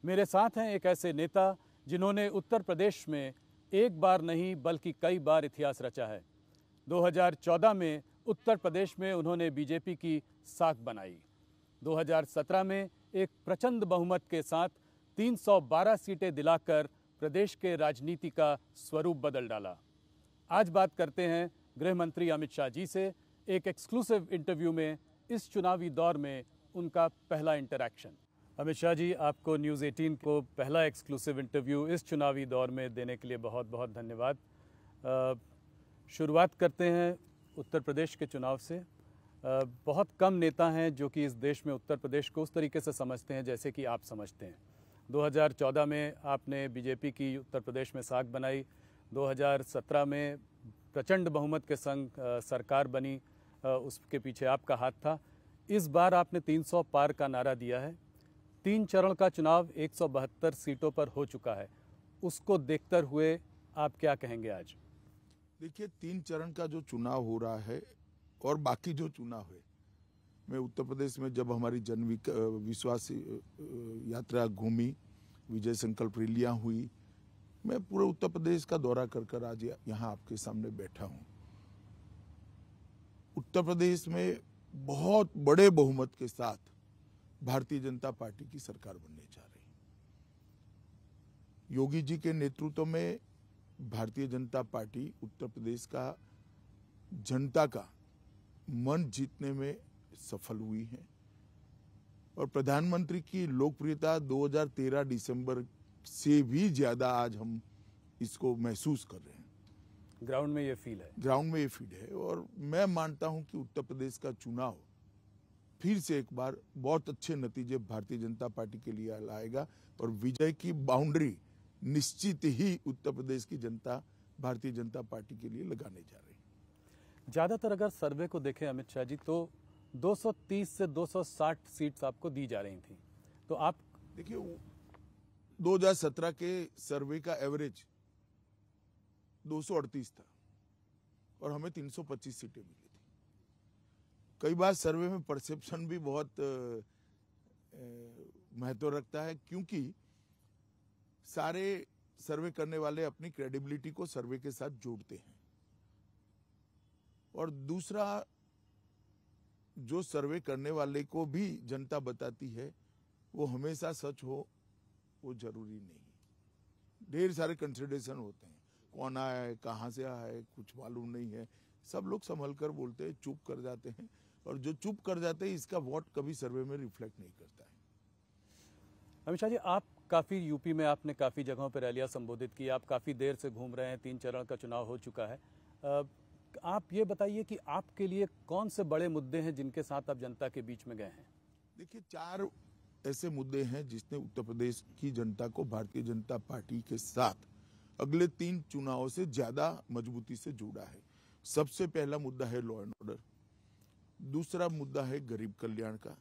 मेरे साथ हैं एक ऐसे नेता जिन्होंने उत्तर प्रदेश में एक बार नहीं बल्कि कई बार इतिहास रचा है। 2014 में उत्तर प्रदेश में उन्होंने बीजेपी की साख बनाई। 2017 में एक प्रचंड बहुमत के साथ 312 सीटें दिलाकर प्रदेश के राजनीति का स्वरूप बदल डाला। आज बात करते हैं गृह मंत्री अमित शाह जी से एक एक्सक्लूसिव इंटरव्यू में, इस चुनावी दौर में उनका पहला इंटरैक्शन। अमित शाह जी, आपको न्यूज़ 18 को पहला एक्सक्लूसिव इंटरव्यू इस चुनावी दौर में देने के लिए बहुत बहुत धन्यवाद। शुरुआत करते हैं उत्तर प्रदेश के चुनाव से। बहुत कम नेता हैं जो कि इस देश में उत्तर प्रदेश को उस तरीके से समझते हैं जैसे कि आप समझते हैं। 2014 में आपने बीजेपी की उत्तर प्रदेश में साख बनाई। 2017 में प्रचंड बहुमत के संग सरकार बनी, उसके पीछे आपका हाथ था। इस बार आपने 300 पार का नारा दिया है। 3 चरण का चुनाव 172 सीटों पर हो चुका है। उसको देखते हुए आप क्या कहेंगे आज? देखिए, 3 चरण का जो चुनाव हो रहा है और बाकी जो चुनाव है, मैं उत्तर प्रदेश में जब हमारी जन विश्वास यात्रा घूमी, विजय संकल्प रैलियां हुई, मैं पूरे उत्तर प्रदेश का दौरा कर आज यहाँ आपके सामने बैठा हूँ। उत्तर प्रदेश में बहुत बड़े बहुमत के साथ भारतीय जनता पार्टी की सरकार बनने जा रही है। योगी जी के नेतृत्व में भारतीय जनता पार्टी उत्तर प्रदेश का जनता का मन जीतने में सफल हुई है और प्रधानमंत्री की लोकप्रियता 2013 दिसंबर से भी ज्यादा आज हम इसको महसूस कर रहे हैं। ग्राउंड में ये फील है। ग्राउंड में ये फील है और मैं मानता हूं कि उत्तर प्रदेश का चुनाव फिर से एक बार बहुत अच्छे नतीजे भारतीय जनता पार्टी के लिए लाएगा और विजय की बाउंड्री निश्चित ही उत्तर प्रदेश की जनता भारतीय जनता पार्टी के लिए लगाने जा रही है। ज़्यादातर अगर सर्वे को देखें अमित शाह जी, तो 230 से 260 सीट्स आपको दी जा रही थी। तो आप देखिए, 2017 के सर्वे का एवरेज 238 था और हमें 325 सीटें मिली थी। कई बार सर्वे में परसेप्शन भी बहुत महत्व रखता है, क्योंकि सारे सर्वे करने वाले अपनी क्रेडिबिलिटी को सर्वे के साथ जोड़ते हैं और दूसरा, जो सर्वे करने वाले को भी जनता बताती है वो हमेशा सच हो वो जरूरी नहीं। ढेर सारे कंसिडरेशन होते हैं, कौन आया है, कहाँ से आया है, कुछ मालूम नहीं है। सब लोग संभल कर बोलते हैं, चुप कर जाते हैं और जो चुप कर जाते हैं इसका वोट कभी सर्वे में रिफ्लेक्ट नहीं करता है। अमित शाह जी, आप काफ़ी यूपी में आपने काफ़ी जगहों पर रैलियां संबोधित की, आप काफ़ी देर से घूम रहे हैं, 3 चरण का चुनाव हो चुका है। आप ये बताइए कि आपके लिए कौन से बड़े मुद्दे हैं जिनके साथ आप जनता के बीच में गए हैं? देखिए, 4 ऐसे मुद्दे हैं जिसने उत्तर प्रदेश की जनता को भारतीय जनता पार्टी के साथ अगले 3 चुनावों से ज्यादा मजबूती से जोड़ा है। सबसे पहला मुद्दा है लॉ एंड ऑर्डर, दूसरा मुद्दा है गरीब कल्याण का,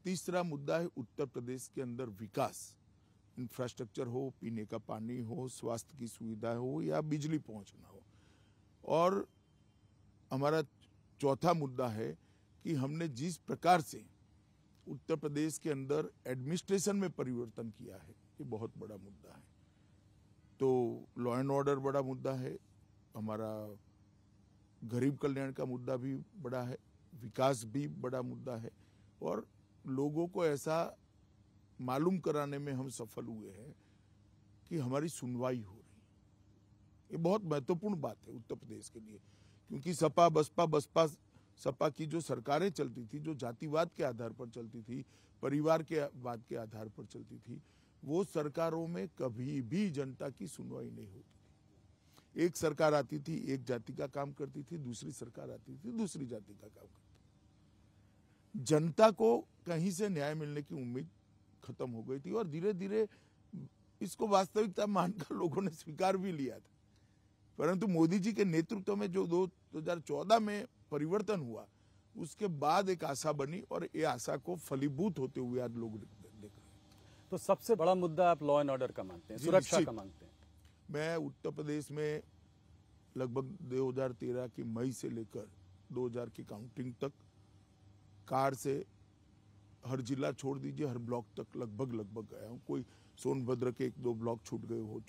तीसरा मुद्दा है उत्तर प्रदेश के अंदर विकास, इंफ्रास्ट्रक्चर हो, पीने का पानी हो, स्वास्थ्य की सुविधा हो या बिजली पहुंचना हो, और हमारा चौथा मुद्दा है कि हमने जिस प्रकार से उत्तर प्रदेश के अंदर एडमिनिस्ट्रेशन में परिवर्तन किया है, ये बहुत बड़ा मुद्दा है। तो लॉ एंड ऑर्डर बड़ा मुद्दा है, हमारा गरीब कल्याण का मुद्दा भी बड़ा है, विकास भी बड़ा मुद्दा है और लोगों को ऐसा मालूम कराने में हम सफल हुए हैं कि हमारी सुनवाई हो रही है। ये बहुत महत्वपूर्ण बात है उत्तर प्रदेश के लिए, क्योंकि बसपा सपा की जो सरकारें चलती थी, जो जातिवाद के आधार पर चलती थी, परिवार के वाद के आधार पर चलती थी, वो सरकारों में कभी भी जनता की सुनवाई नहीं होती थी। एक सरकार आती थी, एक जाति का काम करती थी, दूसरी सरकार आती थी, दूसरी जाति का काम करती थी। जनता को कहीं से न्याय मिलने की उम्मीद खत्म हो गई थी और धीरे धीरे इसको वास्तविकता मानकर लोगों ने स्वीकार भी लिया था। परंतु मोदी जी के नेतृत्व में जो 2014 में परिवर्तन हुआ, उसके बाद एक आशा बनी और ये आशा को फलीभूत होते हुए आज लोग देख रहे हैं। तो सबसे बड़ा मुद्दा आप लॉ एंड ऑर्डर का मानते हैं, सुरक्षा का मानते हैं? मैं उत्तर प्रदेश में लगभग 2013 की मई से लेकर 2000 की काउंटिंग तक कार से हर जिला छोड़ दीजिए, हर ब्लॉक तक लगभग गया हूँ। कोई सोनभद्र के 1-2 ब्लॉक छूट गए हो,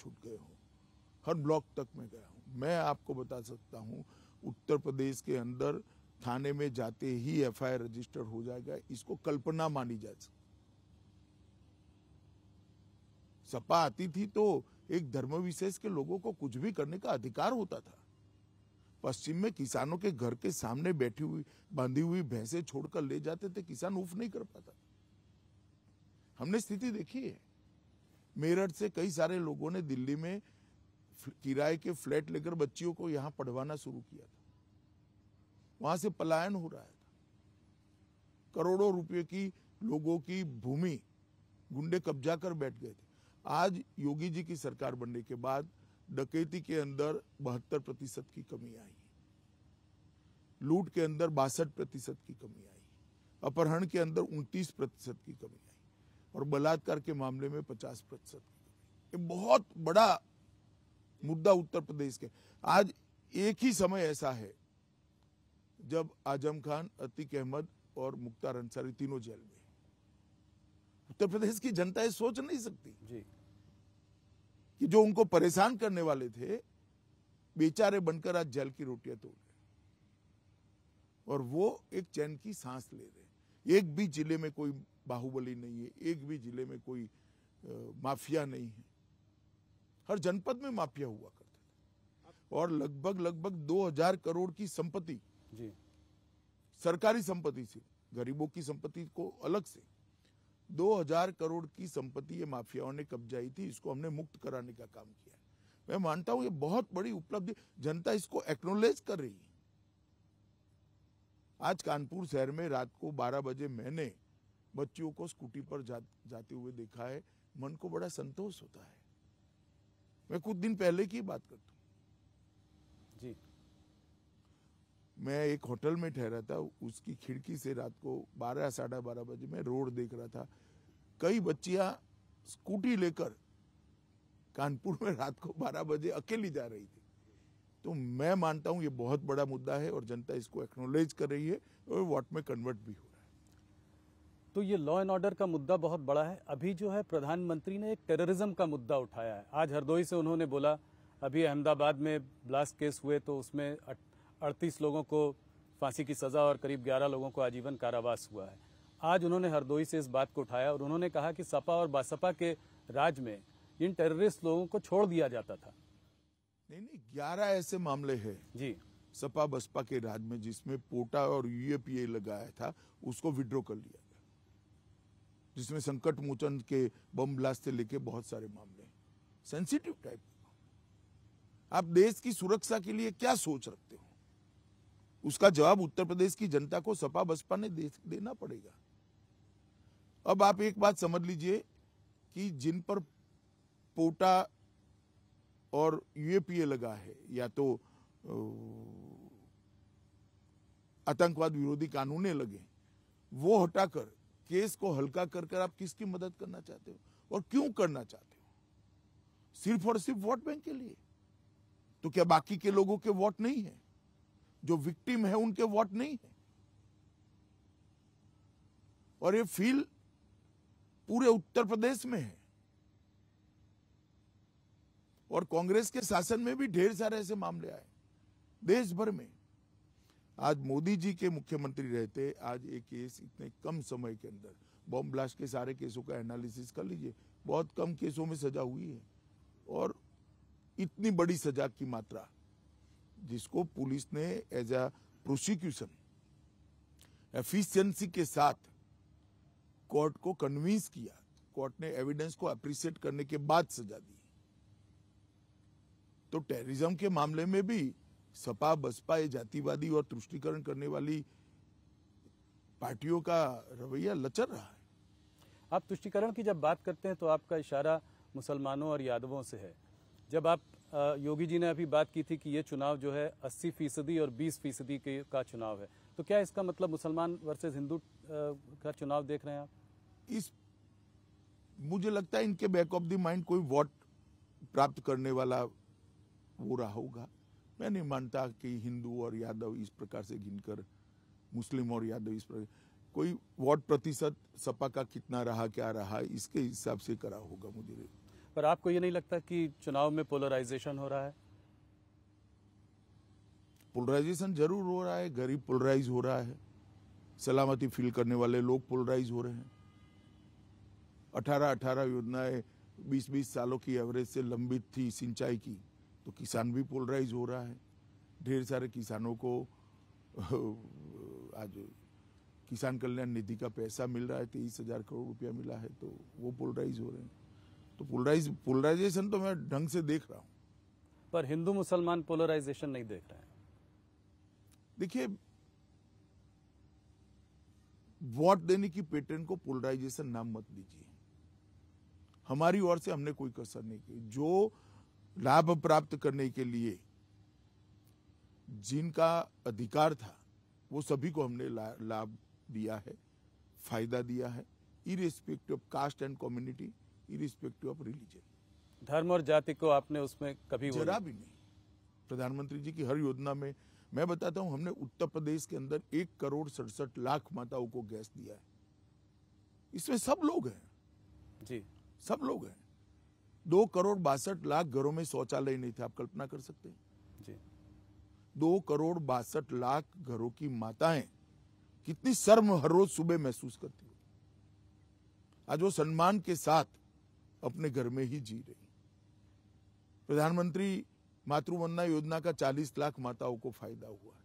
हर ब्लॉक तक मैं गया हूँ। मैं आपको बता सकता हूँ, उत्तर प्रदेश के अंदर थाने में जाते ही एफआईआर रजिस्टर हो जाएगा, इसको कल्पना मानी जा सकती। सपा आती थी तो एक धर्म विशेष के लोगों को कुछ भी करने का अधिकार होता था। पश्चिम में किसानों के घर के सामने बैठी हुई बांधी हुई भैंसें छोड़कर ले जाते थे, किसान उफ नहीं कर पाता। हमने स्थिति देखी है। मेरठ से कई सारे लोगों ने दिल्ली में किराए के फ्लैट लेकर बच्चियों को यहां पढ़वाना शुरू किया था, वहां से पलायन हो रहा था। करोड़ों रुपए की लोगों की भूमि गुंडे कब्जा कर बैठ गए थे। आज योगी जी की सरकार बनने के बाद डकैती के अंदर 72% की कमी आई, लूट के अंदर 62% की कमी आई, अपहरण के अंदर 29% की कमी आई और बलात्कार के मामले में 50% की कमी। ये बहुत बड़ा मुद्दा उत्तर प्रदेश के। आज एक ही समय ऐसा है जब आजम खान, अतीक अहमद और मुख्तार अंसारी तीनों जेल में। उत्तर प्रदेश की जनता ये सोच नहीं सकती जी कि जो उनको परेशान करने वाले थे बेचारे बनकर आज जेल की रोटियां तोड़ रहे और वो एक चैन की सांस ले रहे। एक भी जिले में कोई बाहुबली नहीं है, एक भी जिले में कोई माफिया नहीं है। हर जनपद में माफिया हुआ करते थे और लगभग 2000 करोड़ की संपत्ति जी सरकारी संपत्ति से, गरीबों की संपत्ति को अलग से 2000 करोड़ की संपत्ति ये माफियाओं ने कब्जाई थी। इसको हमने मुक्त कराने का काम किया। मैं मानता हूं ये बहुत बड़ी उपलब्धि, जनता इसको एक्नॉलेज कर रही है। आज कानपुर शहर में रात को 12 बजे मैंने बच्चियों को स्कूटी पर जाते हुए देखा है, मन को बड़ा संतोष होता है। मैं कुछ दिन पहले की बात करता हूं जी मैं एक होटल में ठहरा था, उसकी खिड़की से रात को 12 साढ़े 12 बजे मैं रोड देख रहा था। कई बच्चियां स्कूटी लेकर कानपुर में रात को 12 बजे अकेली जा रही थी। तो मैं मानता हूं ये बहुत बड़ा मुद्दा है और जनता इसको एक्नॉलेज कर रही है और वोट में कन्वर्ट भी हो रहा है। तो ये लॉ एंड ऑर्डर का मुद्दा बहुत बड़ा है। अभी जो है प्रधानमंत्री ने एक टेररिज्म का मुद्दा उठाया है। आज हरदोई से उन्होंने बोला, अभी अहमदाबाद में ब्लास्ट केस हुए तो उसमें 38 लोगों को फांसी की सजा और करीब 11 लोगों को आजीवन कारावास हुआ है। आज उन्होंने हरदोई से इस बात को उठाया और उन्होंने कहा कि सपा और बासपा के राज में इन टेररिस्ट लोगों को छोड़ दिया जाता था। नहीं 11 ऐसे मामले हैं जी सपा बसपा के राज में जिसमें पोटा और यूएपीए लगाया था, उसको विड्रॉ कर लिया गया, जिसमें संकट मोचन के बम ब्लास्ट से लेके बहुत सारे मामले सेंसिटिव टाइप। आप देश की सुरक्षा के लिए क्या सोच रखते हो, उसका जवाब उत्तर प्रदेश की जनता को सपा बसपा ने देना पड़ेगा। अब आप एक बात समझ लीजिए कि जिन पर पोटा और यूएपीए लगा है या तो आतंकवाद विरोधी कानूने लगे, वो हटाकर केस को हल्का कर आप किसकी मदद करना चाहते हो और क्यों करना चाहते हो? सिर्फ और सिर्फ वोट बैंक के लिए? तो क्या बाकी के लोगों के वोट नहीं है? जो विक्टिम है उनके वोट नहीं है? और ये फील पूरे उत्तर प्रदेश में है और कांग्रेस के शासन में भी ढेर सारे ऐसे मामले आए देश भर में। आज मोदी जी के मुख्यमंत्री रहते आज एक केस इतने कम समय के अंदर, बम ब्लास्ट के सारे केसों का एनालिसिस कर लीजिए, बहुत कम केसों में सजा हुई है और इतनी बड़ी सजा की मात्रा जिसको पुलिस ने एज अ प्रोसिक्यूशन एफिशिएंसी के साथ कोर्ट को कन्विंस किया, कोर्ट ने एविडेंस को अप्रिशिएट करने के बाद सजा दी। तो टेररिज्म के मामले में भी सपा बसपा ये जातिवादी और तुष्टीकरण करने वाली पार्टियों का रवैया लचर रहा है। आप तुष्टीकरण की जब बात करते हैं तो आपका इशारा मुसलमानों और यादवों से है। जब आप योगी जी ने अभी बात की थी कि ये चुनाव जो है 80% और 20% का चुनाव है, तो क्या इसका मतलब मुसलमान वर्सेस हिंदू का चुनाव देख रहे हैं आप? मुझे लगता है इनके बैक ऑफ द माइंड कोई वोट प्राप्त करने वाला वो रहा होगा। मैं नहीं मानता कि हिंदू और यादव इस प्रकार से गिनकर, मुस्लिम और यादव इस प्रकार, कोई वोट प्रतिशत सपा का कितना रहा, क्या रहा, इसके हिसाब से करा होगा मुझे। पर आपको ये नहीं लगता कि चुनाव में पोलराइजेशन हो रहा है? पोलराइजेशन जरूर हो रहा है, गरीब पोलराइज हो रहा है, सलामती फील करने वाले लोग पोलराइज हो रहे हैं। 18-18 योजनाएं 20-20 सालों की एवरेज से लंबित थी सिंचाई की, तो किसान भी पोलराइज हो रहा है। ढेर सारे किसानों को आज किसान कल्याण निधि का पैसा मिल रहा है, 23,000 करोड़ रुपया मिला है, तो वो पोलराइज हो रहे हैं। तो पोलराइजेशन तो मैं ढंग से देख रहा हूँ। पर हिंदू मुसलमान पोलराइजेशन नहीं देख रहे हैं। देखिए, वोट देने की पैटर्न को पोलराइजेशन नाम मत दीजिए। हमारी ओर से हमने कोई कसर नहीं की। जो लाभ प्राप्त करने के लिए जिनका अधिकार था वो सभी को हमने लाभ दिया है, फायदा दिया है, irrespective of caste and community, irrespective of religion. धर्म और जाति को आपने उसमें कभी जरा भी नहीं। प्रधानमंत्री जी की हर योजना में मैं बताता हूं, हमने उत्तर प्रदेश के अंदर 1,67,00,000 माताओं को गैस दिया है। इसमें सब लोग हैं जी, सब लोग हैं। 2,62,00,000 घरों में शौचालय नहीं थे, आप कल्पना कर सकते हैं जी। 2,62,00,000 घरों की माताएं कितनी शर्म हर रोज सुबह महसूस करती हो। आज वो सम्मान के साथ अपने घर में ही जी रही। प्रधानमंत्री मातृवंदना योजना का 40 लाख माताओं को फायदा हुआ है।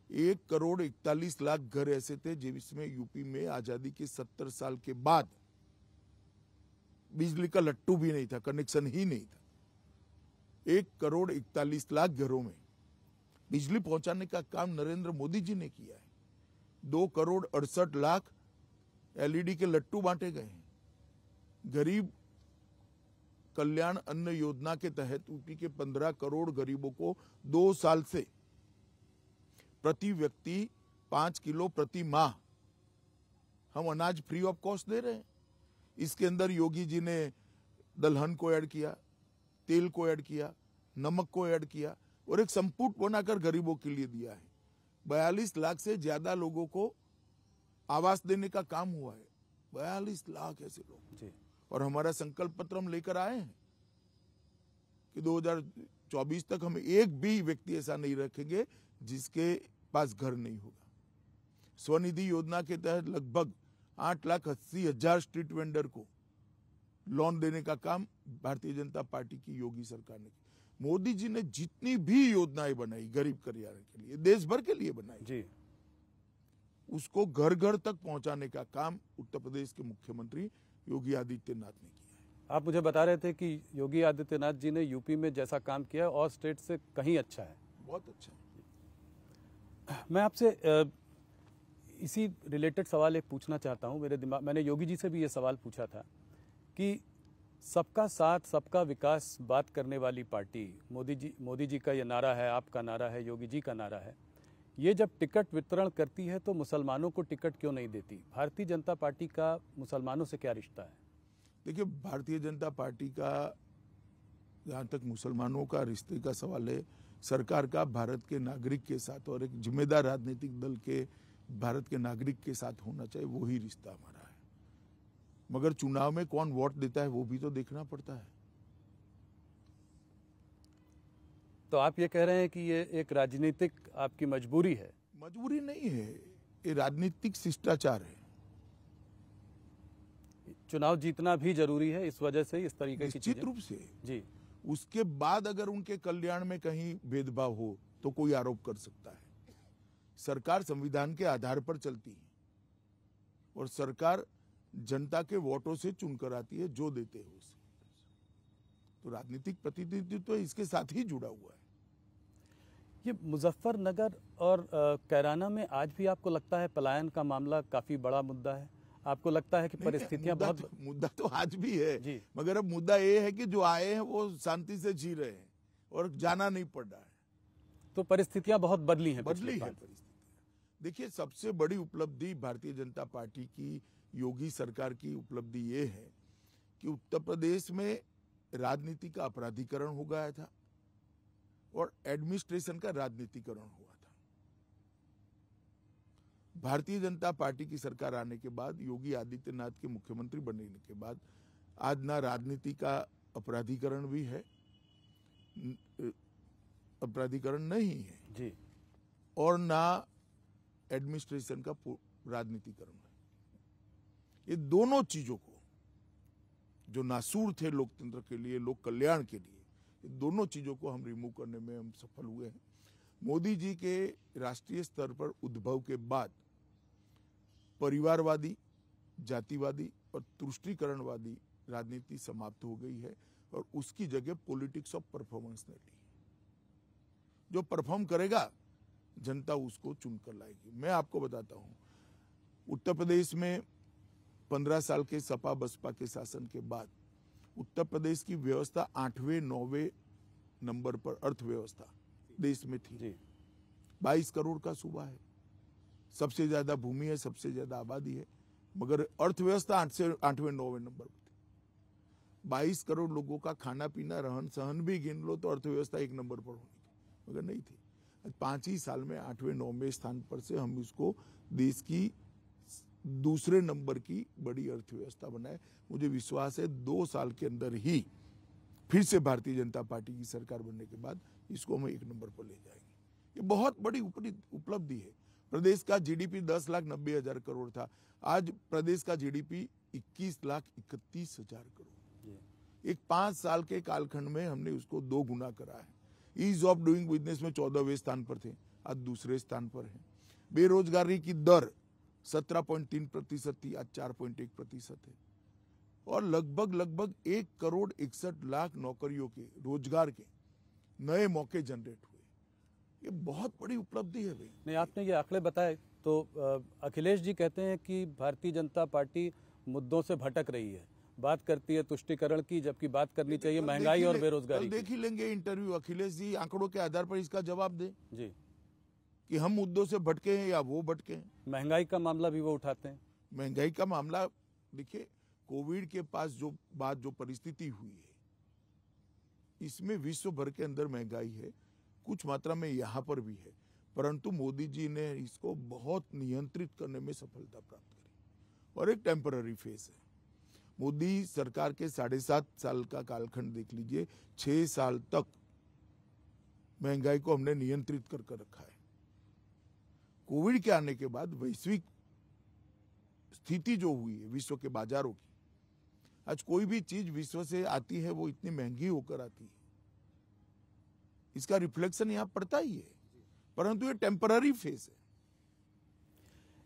1,41,00,000 घर ऐसे थे जिसमें यूपी में आजादी के 70 साल के बाद बिजली का लट्टू भी नहीं था, कनेक्शन ही नहीं था। 1,41,00,000 घरों में बिजली पहुंचाने का काम नरेंद्र मोदी जी ने किया है। 2,68,00,000 एलईडी के लट्टू बांटे गए हैं। गरीब कल्याण अन्न योजना के तहत यूपी के 15 करोड़ गरीबों को 2 साल से प्रति व्यक्ति 5 किलो प्रति माह हम अनाज फ्री ऑफ कॉस्ट दे रहे हैं। इसके अंदर योगी जी ने दलहन को ऐड किया, तेल को ऐड किया, नमक को ऐड किया और एक संपुट बनाकर गरीबों के लिए दिया है। 42 लाख से ज्यादा लोगों को आवास देने का काम हुआ है। 42 लाख ऐसे लोग जी। और हमारा संकल्प पत्र हम लेकर आए हैं कि 2024 तक हम एक भी व्यक्ति ऐसा नहीं रखेंगे जिसके पास घर नहीं होगा। स्वनिधि योजना के तहत लगभग 8,80,000 स्ट्रीट वेंडर को लोन देने का काम भारतीय जनता पार्टी की योगी सरकार ने किया। मोदी जी ने जितनी भी योजनाएं बनाई गरीब कल्याण के लिए, देश भर के लिए बनाई जी, उसको घर घर तक पहुंचाने का काम उत्तर प्रदेश के मुख्यमंत्री योगी आदित्यनाथ ने किया है। आप मुझे बता रहे थे कि योगी आदित्यनाथ जी ने यूपी में जैसा काम किया और स्टेट से कहीं अच्छा है। बहुत अच्छा है। मैं आपसे इसी रिलेटेड सवाल एक पूछना चाहता हूं। मेरे दिमाग, मैंने योगी जी से भी ये सवाल पूछा था कि सबका साथ सबका विकास बात करने वाली पार्टी मोदी जी का ये नारा है, आपका नारा है, योगी जी का नारा है। ये जब टिकट वितरण करती है तो मुसलमानों को टिकट क्यों नहीं देती? भारतीय जनता पार्टी का मुसलमानों से क्या रिश्ता है? देखिए, भारतीय जनता पार्टी का जहाँ तक मुसलमानों का रिश्ते का सवाल है, सरकार का भारत के नागरिक के साथ और एक जिम्मेदार राजनीतिक दल के भारत के नागरिक के साथ होना चाहिए, वो ही रिश्ता हमारा है। मगर चुनाव में कौन वोट देता है वो भी तो देखना पड़ता है। तो आप ये कह रहे हैं कि ये एक राजनीतिक आपकी मजबूरी है? मजबूरी नहीं है, ये राजनीतिक शिष्टाचार है। चुनाव जीतना भी जरूरी है, इस वजह से इस तरीके की निश्चित रूप से जी। उसके बाद अगर उनके कल्याण में कहीं भेदभाव हो तो कोई आरोप कर सकता है। सरकार संविधान के आधार पर चलती है और सरकार जनता के वोटों से चुनकर आती है, जो देते हैं उसे। तो राजनीतिक प्रतिनिधित्व इसके साथ ही जुड़ा हुआ है। ये मुजफ्फरनगर और कैराना में आज भी आपको लगता है पलायन का मामला काफी बड़ा मुद्दा है? आपको लगता है कि परिस्थितियां मुद्दा तो आज भी है जी। मगर अब मुद्दा ये है कि जो आए हैं वो शांति से जी रहे हैं और जाना नहीं पड़ रहा है। तो परिस्थितियां बहुत बदली हैं, बदली है परिस्थितियां। देखिए, सबसे बड़ी उपलब्धि भारतीय जनता पार्टी की, योगी सरकार की उपलब्धि ये है कि उत्तर प्रदेश में राजनीति का अपराधीकरण हो गया था और एडमिनिस्ट्रेशन का राजनीतिकरण हुआ था। भारतीय जनता पार्टी की सरकार आने के बाद, योगी आदित्यनाथ के मुख्यमंत्री बनने के बाद आज ना राजनीति का अपराधीकरण भी है, अपराधीकरण नहीं है जी, और ना एडमिनिस्ट्रेशन का राजनीतिकरण है। ये दोनों चीजों को, जो नासूर थे लोकतंत्र के लिए, लोक कल्याण के लिए, ये दोनों चीजों को हम रिमूव करने में हम सफल हुए हैं। मोदी जी के राष्ट्रीय स्तर पर उद्भव के बाद परिवारवादी, जातिवादी और तुष्टीकरणवादी राजनीति समाप्त हो गई है और उसकी जगह पॉलिटिक्स ऑफ परफॉर्मेंस ने ली। जो परफॉर्म करेगा जनता उसको चुनकर लाएगी। मैं आपको बताता हूं, उत्तर प्रदेश में 15 साल के सपा बसपा के शासन के बाद उत्तर प्रदेश की व्यवस्था 8वें 9वें नंबर पर अर्थव्यवस्था देश में थी। 22 करोड़ का सूबा है, सबसे ज्यादा भूमि है, सबसे ज्यादा आबादी है, मगर अर्थव्यवस्था 8वें 9वें नंबर पर थी। 22 करोड़ लोगों का खाना पीना रहन सहन भी गिन लो तो अर्थव्यवस्था 1 नंबर पर होनी थी, मगर नहीं थी। 5 ही साल में 8वें 9वें स्थान पर से हम इसको देश की दूसरे नंबर की बड़ी अर्थव्यवस्था बनाए। मुझे विश्वास है 2 साल के अंदर ही फिर से भारतीय जनता पार्टी की सरकार बनने के बाद इसको हम 1 नंबर पर ले जाएंगे। ये बहुत बड़ी उपलब्धि है। प्रदेश का जीडीपी 10,90,000 करोड़ था, आज प्रदेश का जीडीपी 21,31,000 करोड़। एक 5 साल के कालखंड में हमने उसको 2 गुना करा है। ईज ऑफ डूइंग बिजनेस में 14वें स्थान पर थे, आज दूसरे स्थान पर है। बेरोजगारी की दर 17.3% थी, आज 4.1% है। और लगभग 1,61,00,000 नौकरियों के, रोजगार के नए मौके जनरेट हुए। ये बहुत बड़ी उपलब्धि है भाई। नहीं, आपने ये आंकड़े बताए तो अखिलेश जी कहते हैं कि भारतीय जनता पार्टी मुद्दों से भटक रही है, बात करती है तुष्टीकरण की, जबकि बात करनी चाहिए महंगाई और बेरोजगारी की। देख ही लेंगे इंटरव्यू, अखिलेश जी आंकड़ों के आधार पर इसका जवाब दें जी कि हम मुद्दों से भटके हैं या वो भटके हैं। महंगाई का मामला भी वो उठाते हैं। महंगाई का मामला देखिए, कोविड के पास जो परिस्थिति हुई है, इसमें विश्व भर के अंदर महंगाई है, कुछ मात्रा में यहाँ पर भी है, परंतु मोदी जी ने इसको बहुत नियंत्रित करने में सफलता प्राप्त करी और एक टेम्पररी फेज है। मोदी सरकार के 7.5 साल का कालखंड देख लीजिए, 6 साल तक महंगाई को हमने नियंत्रित कर रखा है। कोविड के आने के बाद वैश्विक स्थिति जो हुई है विश्व के बाजारों की, आज कोई भी चीज विश्व से आती है वो इतनी महंगी होकर आती है, इसका रिफ्लेक्शन यहाँ पड़ता ही है, परंतु ये टेम्पररी फेज है।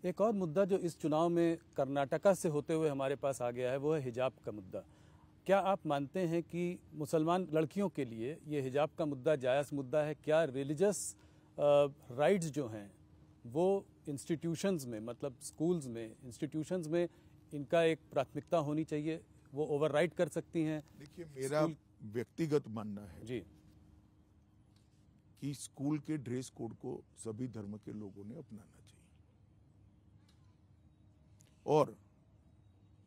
एक और मुद्दा जो इस चुनाव में कर्नाटका से होते हुए हमारे पास आ गया है वो है हिजाब का मुद्दा। क्या आप मानते हैं कि मुसलमान लड़कियों के लिए ये हिजाब का मुद्दा जायज़ मुद्दा है? क्या रिलीजियस राइट्स जो हैं वो इंस्टीट्यूशंस में, मतलब स्कूल्स में, इंस्टीट्यूशंस में इनका एक प्राथमिकता होनी चाहिए, वो ओवरराइड कर सकती हैं? देखिए, मेरा व्यक्तिगत मानना है जी कि स्कूल के ड्रेस कोड को सभी धर्म के लोगों ने अपनाना चाहिए और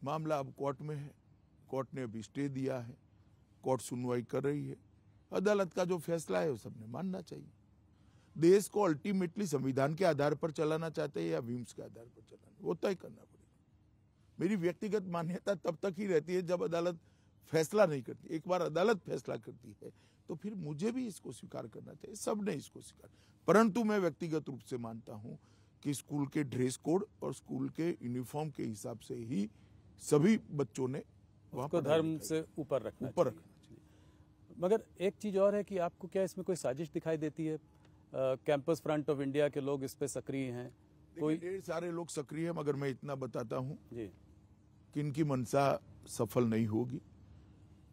मामला अब कोर्ट में है, कोर्ट ने अभी स्टे दिया है, कोर्ट सुनवाई कर रही है, अदालत का जो फैसला है वो सबने मानना चाहिए। देश को अल्टीमेटली संविधान के आधार पर चलाना चाहते हैं या विम्स के आधार पर चलाना, वो तय करना पड़ेगा। मेरी व्यक्तिगत मान्यता तब तक ही रहती है जब अदालत फैसला नहीं करती। एक बार अदालत फैसला करती है तो फिर मुझे भी इसको स्वीकार करना चाहिए, सबने इसको स्वीकार। परंतु मैं व्यक्तिगत रूप से मानता हूं कि स्कूल के ड्रेस कोड और स्कूल के यूनिफॉर्म के हिसाब से ही सभी बच्चों ने उसको धर्म से ऊपर रखना चाहिए। मगर एक चीज और है कि आपको क्या इसमें कोई साजिश दिखाई देती है? कैंपस फ्रंट ऑफ इंडिया के लोग इस पे सक्रिय हैं, कोई ढेर सारे लोग सक्रिय हैं, मगर मैं इतना बताता हूं जी कि इनकी मंशा सफल नहीं होगी।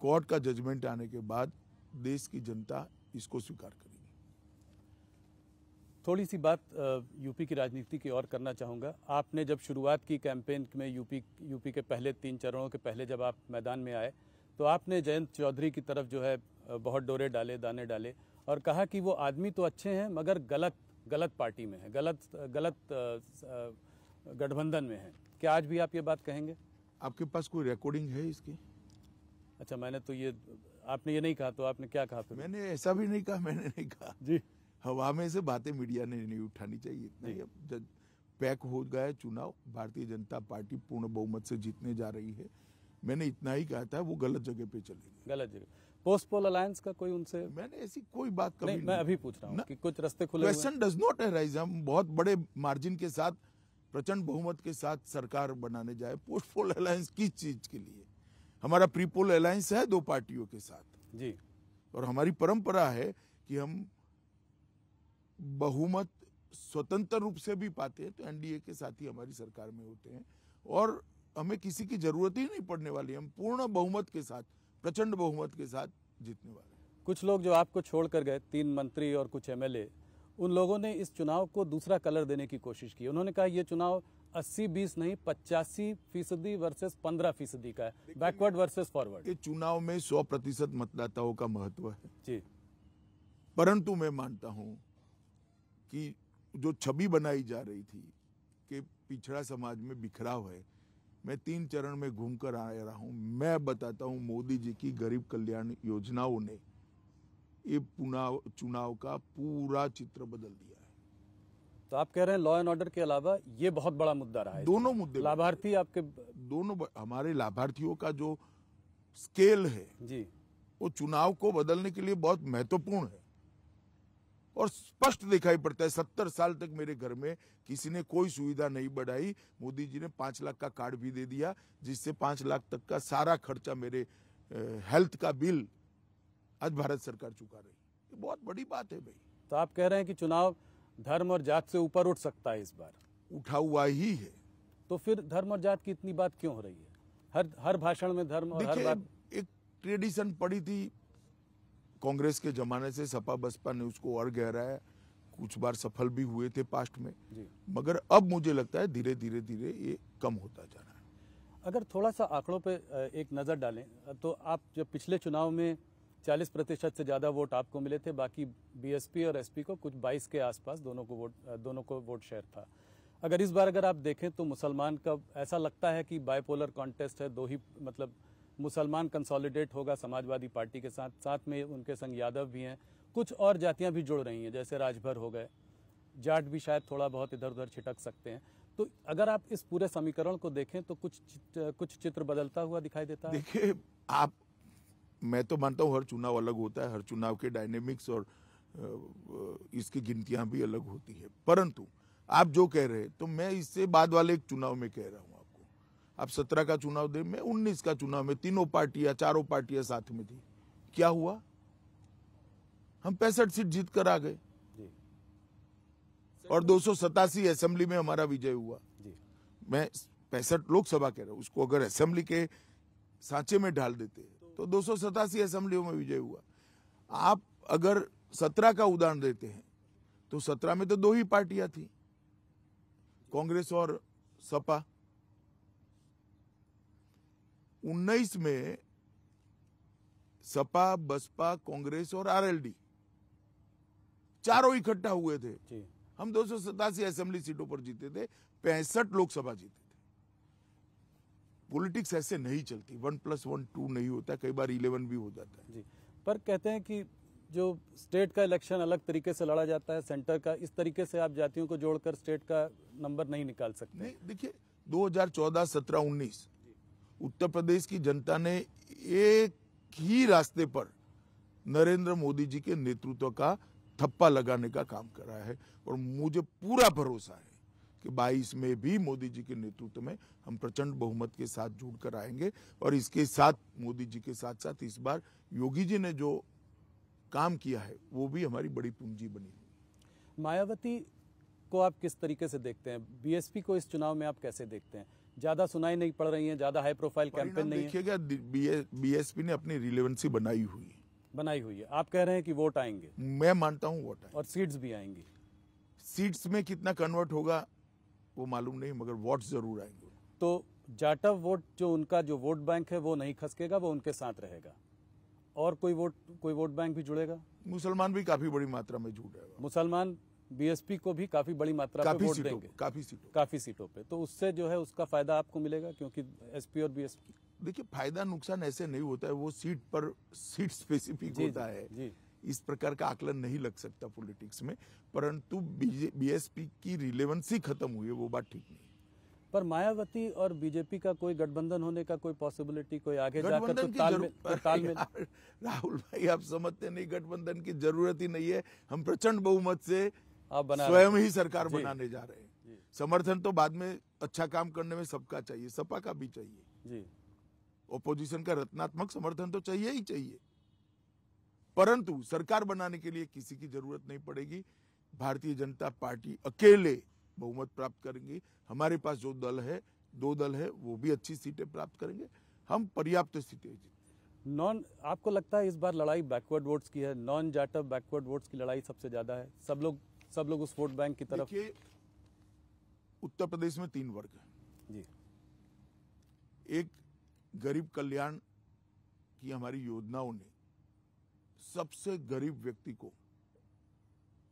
कोर्ट का जजमेंट आने के बाद देश की जनता इसको स्वीकार करेगी। थोड़ी सी बात यूपी की राजनीति की और करना चाहूँगा। आपने जब शुरुआत की कैंपेन में यूपी के पहले 3 चरणों के पहले जब आप मैदान में आए तो आपने जयंत चौधरी की तरफ जो है बहुत डोरे डाले, दाने डाले और कहा कि वो आदमी तो अच्छे हैं मगर गलत पार्टी में है, गलत गठबंधन में है। क्या आज भी आप ये बात कहेंगे? आपके पास कोई रिकॉर्डिंग है इसकी? अच्छा, मैंने तो ये, आपने ये नहीं कहा तो आपने क्या कहा फिर? मैंने ऐसा भी नहीं कहा, मैंने नहीं कहा जी। हवा में से बातें मीडिया ने नहीं उठानी चाहिए, इतना ही। अब पैक हो गया है चुनाव, भारतीय जनता पार्टी पूर्ण बहुमत से जीतने जा रही है। मैंने इतना ही कहा था, वो गलत जगह पे चले गए। गलत जगह। पोस्ट पोल अलायंस का कोई उनसे मैंने ऐसी कोई बात कभी नहीं, मैं अभी पूछ रहा हूँ कि कुछ रास्ते खुले हुए हैं। Question does not arise. हम बहुत बड़े मार्जिन के साथ, प्रचंड बहुमत के साथ सरकार बनाने जाए, पोस्ट पोल अलायंस किस चीज के लिए? हमारा प्री पोल अलायंस है 2 पार्टियों के साथ जी, और हमारी परंपरा है कि हम बहुमत स्वतंत्र रूप से भी पाते हैं तो एनडीए के साथ ही हमारी सरकार में होते हैं और हमें किसी की जरूरत ही नहीं पड़ने वाली। हम पूर्ण बहुमत के साथ, प्रचंड बहुमत के साथ जीतने वाले हैं। कुछ लोग जो आपको छोड़कर गए, 3 मंत्री और कुछ एमएलए, उन लोगों ने इस चुनाव को दूसरा कलर देने की कोशिश की। उन्होंने कहा ये चुनाव 80-20 नहीं 85% वर्सेस 15% का है, बैकवर्ड वर्सेस फॉरवर्ड। ये चुनाव में 100% मतदाताओं का महत्व है जी, परंतु मैं मानता हूं कि जो छवि बनाई जा रही थी कि पिछड़ा समाज में बिखराव है, मैं 3 चरण में घूमकर आ रहा हूं। मैं बताता हूं, मोदी जी की गरीब कल्याण योजनाओं ने ये चुनाव का पूरा चित्र बदल दिया है। तो आप कह रहे हैं लॉ एंड ऑर्डर के अलावा ये बहुत बड़ा मुद्दा रहा है। दोनों मुद्दे, लाभार्थी आपके दोनों, हमारे लाभार्थियों का जो स्केल है जी, वो चुनाव को बदलने के लिए बहुत महत्वपूर्ण है और स्पष्ट दिखाई पड़ता है। 70 साल तक मेरे घर में किसी ने कोई सुविधा नहीं बढ़ाई, मोदी जी ने 5 लाख का कार्ड भी दे दिया, जिससे 5 लाख तक का सारा खर्चा, मेरे हेल्थ का बिल आज भारत सरकार चुका रही। ये बहुत बड़ी बात है भाई। तो आप कह रहे हैं कि चुनाव धर्म और जात से ऊपर उठ सकता है इस बार? उठा हुआ ही है। तो फिर धर्म और जात की इतनी बात क्यों हो रही है? हर भाषण में धर्म और हर बात। एक ट्रेडिशन पड़ी थी कांग्रेस के जमाने से, सपा बसपा ने उसको और गहराया, कुछ बार सफल भी हुए थे पास्ट में जी। मगर अब मुझे लगता है धीरे धीरे ये कम होता जा रहा है। अगर थोड़ा सा आंकड़ों पे एक नज़र डालें तो आप जब पिछले चुनाव में 40% से ज़्यादा वोट आपको मिले थे, बाकी बीएसपी और एसपी को कुछ 22 के आसपास दोनों को वोट शेयर था। अगर इस बार अगर आप देखें तो मुसलमान का ऐसा लगता है कि बाइपोलर कॉन्टेस्ट है, 2 ही मतलब मुसलमान कंसोलिडेट होगा समाजवादी पार्टी के साथ, साथ में उनके संग यादव भी हैं, कुछ और जातियां भी जुड़ रही हैं जैसे राजभर हो गए, जाट भी शायद थोड़ा बहुत इधर उधर छिटक सकते हैं। तो अगर आप इस पूरे समीकरण को देखें तो कुछ चित्र बदलता हुआ दिखाई देता है। देखिए मैं तो मानता हूँ हर चुनाव अलग होता है, हर चुनाव के डायनेमिक्स और इसकी गिनतियां भी अलग होती है, परंतु आप जो कह रहे हैं तो मैं इससे बाद वाले एक चुनाव में कह रहा हूँ आपको। आप 17 का चुनाव दे, मैं 19 का चुनाव में चारों पार्टियां साथ में थी, क्या हुआ? हम 65 सीट जीत कर आ गए और 287 असेंबली में हमारा विजय हुआ जी। मैं 65 लोकसभा कह रहा हूं, उसको अगर असेंबली के सांचे में ढाल देते तो 287 असेंबलियों में विजय हुआ। आप अगर 17 का उदाहरण देते हैं तो 17 में तो 2 ही पार्टियां थी, कांग्रेस और सपा। 19 में सपा, बसपा, कांग्रेस और आरएलडी चारों इकट्ठा हुए थे जी। हम 287 असेंबली सीटों पर जीते थे, 65 लोकसभा जीते थे। पॉलिटिक्स ऐसे नहीं चलती, 1+1 2 नहीं होता, कई बार 11 भी हो जाता है जी। पर कहते हैं कि जो स्टेट का इलेक्शन अलग तरीके से लड़ा जाता है, सेंटर का इस तरीके से आप जातियों को जोड़कर स्टेट का नंबर नहीं निकाल सकते। नहीं, देखिए 2014, 17, 19 उत्तर प्रदेश की जनता ने एक ही रास्ते पर नरेंद्र मोदी जी के नेतृत्व का थप्पा लगाने का काम करा है और मुझे पूरा भरोसा है कि 22 में भी मोदी जी के नेतृत्व में हम प्रचंड बहुमत के साथ जुड़कर आएंगे और इसके साथ मोदी जी के साथ साथ इस बार योगी जी ने जो काम किया है वो भी हमारी बड़ी पूंजी बनी हुई। मायावती को आप किस तरीके से देखते हैं? बीएसपी को इस चुनाव में आप कैसे देखते हैं? ज्यादा सुनाई नहीं पड़ रही है, ज्यादा हाई प्रोफाइल कैंपेन नहीं है। देखिएगा बीएसपी ने अपनी रिलेवेंसी बनाई हुई है। आप कह रहे हैं कि वोट आएंगे? मैं मानता हूं वोट आएंगे और सीट्स भी आएंगी। सीट्स में कितना कन्वर्ट होगा वो मालूम नहीं, मगर वोट जरूर आएंगे। तो जाटव वोट जो उनका जो वोट बैंक है वो नहीं खसकेगा, वो उनके साथ रहेगा और कोई वोट बैंक भी जुड़ेगा। मुसलमान भी काफी बड़ी मात्रा में जुड़ रहेगा। मुसलमान बीएसपी को भी काफी बड़ी मात्रा में वोट देंगे, काफी सीटों पे। तो उससे जो है उसका फायदा आपको मिलेगा, क्योंकि एसपी और बीएसपी। देखिए फायदा नुकसान ऐसे नहीं होता है, वो सीट स्पेसिफिक होता है। इस प्रकार का आकलन नहीं लग सकता पॉलिटिक्स में, परंतु बीएसपी की रिलेवेंसी खत्म हुई है, वो बात ठीक नहीं है। पर मायावती और बीजेपी का कोई गठबंधन होने का कोई पॉसिबिलिटी, कोई आगे जाकर गठबंधन तो की तालमेल राहुल भाई आप समझते नहीं, गठबंधन की जरूरत ही नहीं है। हम प्रचंड बहुमत से आप स्वयं ही सरकार बनाने जा रहे हैं। समर्थन तो बाद में अच्छा काम करने में सबका चाहिए, सपा का भी चाहिए जी, ओपोजिशन का रत्नात्मक समर्थन तो चाहिए ही चाहिए, परंतु सरकार बनाने के लिए किसी की जरूरत नहीं पड़ेगी। भारतीय जनता पार्टी अकेले बहुमत प्राप्त करेंगी। हमारे पास जो दल है, 2 दल है, वो भी अच्छी सीटें प्राप्त करेंगे। हम पर्याप्त सीटें जीतेंगे। आपको लगता है इस बार लड़ाई बैकवर्ड वोट्स की है? नॉन जाटव बैकवर्ड वोट्स की लड़ाई सबसे ज्यादा है। सब लोग उस वोट बैंक की तरफ। देखिए, उत्तर प्रदेश में 3 वर्ग है जी। एक, गरीब कल्याण की हमारी योजनाओं ने सबसे गरीब व्यक्ति को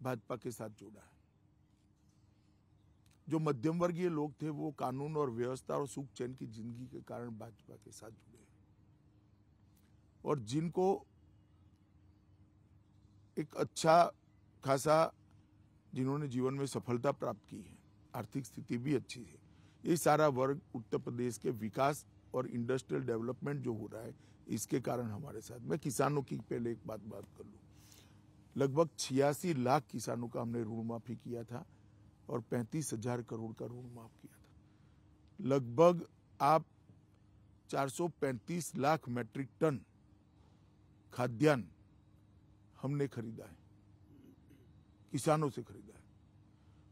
भाजपा के साथ जोड़ा है। जो मध्यम वर्गीय लोग थे वो कानून और व्यवस्था और सुख चैन की जिंदगी के कारण भाजपा के साथ जुड़े, और जिनको एक अच्छा खासा, जिन्होंने जीवन में सफलता प्राप्त की है, आर्थिक स्थिति भी अच्छी है, ये सारा वर्ग उत्तर प्रदेश के विकास और इंडस्ट्रियल डेवलपमेंट जो हो रहा है, इसके कारण हमारे साथ। मैं किसानों की पहले एक बात कर लूं, लगभग 86 लाख किसानों का हमने ऋण माफी किया था और 35,000 करोड़ का ऋण माफ किया था। लगभग आप 435 लाख मैट्रिक टन खाद्यान्न हमने खरीदा है, किसानों से खरीदा है,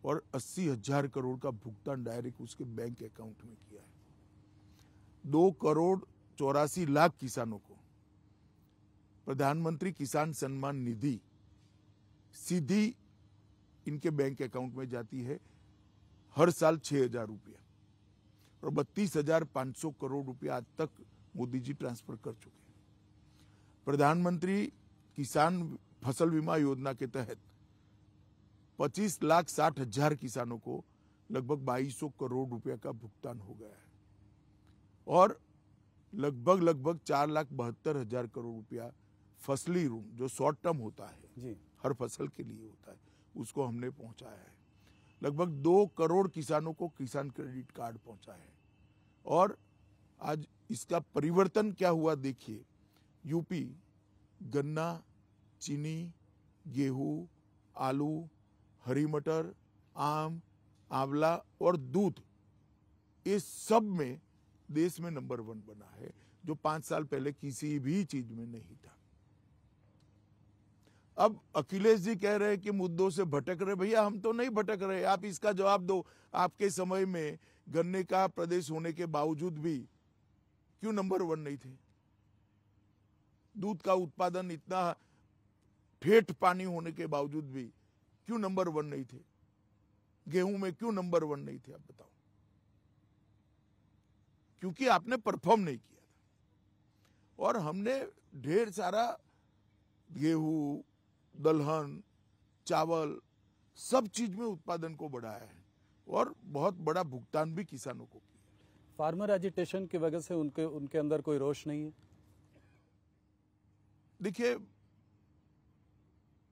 और 80,000 करोड़ का भुगतान डायरेक्ट उसके बैंक अकाउंट में किया है। 2 करोड़ 84 लाख किसानों को प्रधानमंत्री किसान सम्मान निधि सीधी इनके बैंक अकाउंट में जाती है, हर साल 6,000 रुपया, और 32,500 करोड़ रुपया आज तक मोदी जी ट्रांसफर कर चुके हैं। प्रधानमंत्री किसान फसल बीमा योजना के तहत 25,60,000 किसानों को लगभग 2,200 करोड़ रुपया का भुगतान हो गया है, और लगभग 4,72,000 करोड़ रुपया फसली ऋण जो शॉर्ट टर्म होता है जी, हर फसल के लिए होता है, उसको हमने पहुंचाया है। लगभग 2 करोड़ किसानों को किसान क्रेडिट कार्ड पहुंचा है, और आज इसका परिवर्तन क्या हुआ देखिए। यूपी गन्ना, चीनी, गेहूं, आलू, हरी मटर, आम, आंवला और दूध, इस सब में देश में नंबर 1 बना है, जो 5 साल पहले किसी भी चीज में नहीं था। अब अखिलेश जी कह रहे हैं कि मुद्दों से भटक रहे। भैया हम तो नहीं भटक रहे, आप इसका जवाब दो। आपके समय में गन्ने का प्रदेश होने के बावजूद भी क्यों नंबर 1 नहीं थे? दूध का उत्पादन इतना ठेठ पानी होने के बावजूद भी क्यों नंबर 1 नहीं थे? गेहूं में क्यों नंबर 1 नहीं थे? आप बताओ। क्योंकि आपने परफॉर्म नहीं किया था, और हमने ढेर सारा गेहूं, दलहन, चावल, सब चीज में उत्पादन को बढ़ाया है, और बहुत बड़ा भुगतान भी किसानों को किया। फार्मर एजिटेशन की वजह से उनके अंदर कोई रोष नहीं है? देखिए,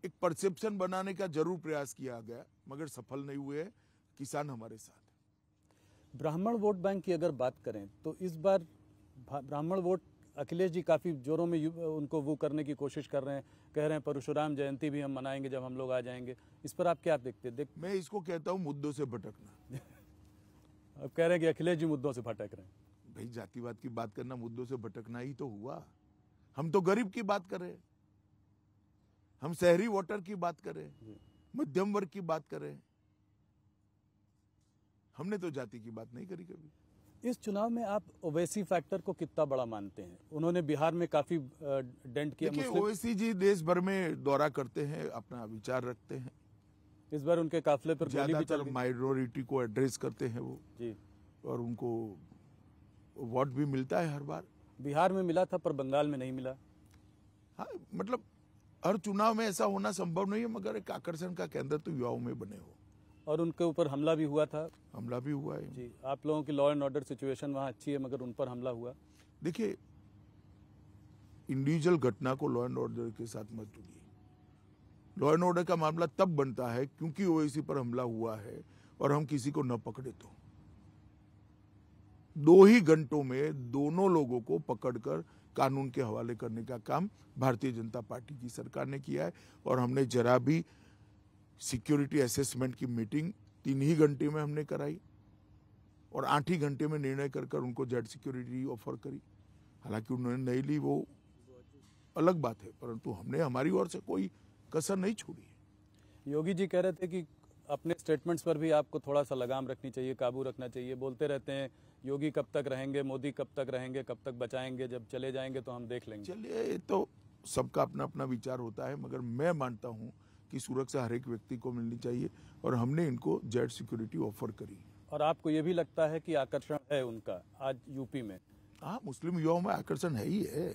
एक परसेप्शन बनाने का जरूर प्रयास किया गया, मगर सफल नहीं हुए। किसान हमारे साथ है। ब्राह्मण वोट बैंक की अगर बात करें तो इस बार ब्राह्मण वोट अखिलेश जी काफी जोरों में उनको वो करने की कोशिश कर रहे हैं, कह रहे हैं परशुराम जयंती भी हम मनाएंगे जब हम लोग आ जाएंगे। इस पर आप क्या देखते हैं? मैं इसको कहता हूं मुद्दों से भटकना। अब कह रहे हैं कि अखिलेश जी मुद्दों से भटक रहे हैं। भाई, जातिवाद की बात करना मुद्दों से भटकना ही तो हुआ। हम तो गरीब की बात कर रहे हैं, हम शहरी वोटर की बात कर रहे हैं, मध्यम वर्ग की बात कर रहे हैं। हमने तो जाति की बात नहीं करी कभी। इस चुनाव में आप ओवैसी फैक्टर को कितना बड़ा मानते हैं? उन्होंने बिहार में काफी डेंट किया। देखिए, ओवैसी जी देश भर में दौरा करते हैं, अपना विचार रखते हैं। इस बार उनके काफिले पर गोली भी चल ज्यादातर गई। माइनॉरिटी को एड्रेस करते हैं वो जी, और उनको वोट भी मिलता है हर बार। बिहार में मिला था पर बंगाल में नहीं मिला। हाँ, मतलब हर चुनाव में ऐसा होना संभव नहीं है, मगर एक आकर्षण का केंद्र तो युवाओं में बने हो। और उनके ऊपर हमला भी हुआ था। हमला भी हुआ है जी, आप लोगों की लॉ एंड ऑर्डर सिचुएशन वहाँ अच्छी है, मगर उन पर हमला हुआ। देखिए, इंडिविजुअल घटना को लॉ एंड ऑर्डर के साथ मत जोड़िए। लॉ एंड ऑर्डर का मामला तब बनता है क्योंकि ओवैसी पर हमला हुआ है और हम किसी को न पकड़े तो 2 ही घंटों में दोनों लोगों को पकड़कर कानून के हवाले करने का काम भारतीय जनता पार्टी की सरकार ने किया है। और हमने जरा भी सिक्योरिटी असेसमेंट की मीटिंग 3 ही घंटे में हमने कराई और 8 ही घंटे में निर्णय कर उनको जेड सिक्योरिटी ऑफर करी। हालांकि उन्होंने नहीं ली वो अलग बात है, परंतु हमने हमारी ओर से कोई कसर नहीं छोड़ी है। योगी जी कह रहे थे कि अपने स्टेटमेंट्स पर भी आपको थोड़ा सा लगाम रखनी चाहिए, काबू रखना चाहिए। बोलते रहते हैं योगी कब तक रहेंगे, मोदी कब तक रहेंगे, कब तक बचाएंगे, जब चले जाएंगे तो हम देख लेंगे। चलिए, ये तो सबका अपना अपना विचार होता है, मगर मैं मानता हूँ कि सुरक्षा हर एक व्यक्ति को मिलनी चाहिए और हमने इनको जेड सिक्योरिटी ऑफर करी। और आपको ये भी लगता है कि आकर्षण है उनका आज यूपी में? हाँ, मुस्लिम युवाओं में आकर्षण है ही है।